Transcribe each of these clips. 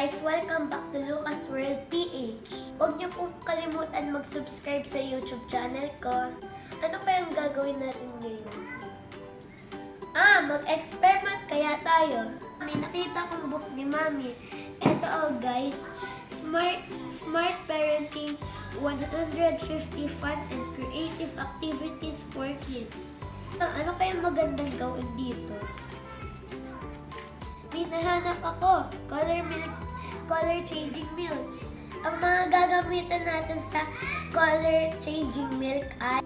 guys! Welcome back to Lucas World PH. Huwag niyo pong kalimutan mag-subscribe sa YouTube channel ko. Ano kayang gagawin natin ngayon? Mag-experiment kaya tayo. May nakita kong book ni Mami. Ito guys, Smart Parenting 150 Fun and Creative Activities for Kids. Ano kayang magandang gawin dito? Hinahanap ako, color changing milk. Ang mga gagamitan natin sa color changing milk ay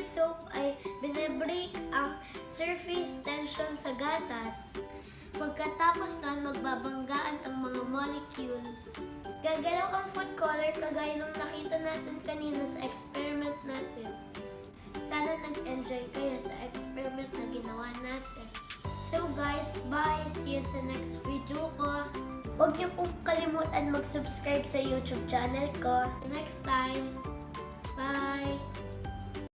soap ay binibreak ang surface tension sa gatas. Pagkatapos na magbabanggaan ang mga molecules. Gagalaw ang food color kagaya ng nakita natin kanina sa experiment natin. Sana nag-enjoy kayo sa experiment na ginawa natin. So guys, bye! See you sa next video ko. Huwag niyo pong kalimutan mag-subscribe sa YouTube channel ko. Next time!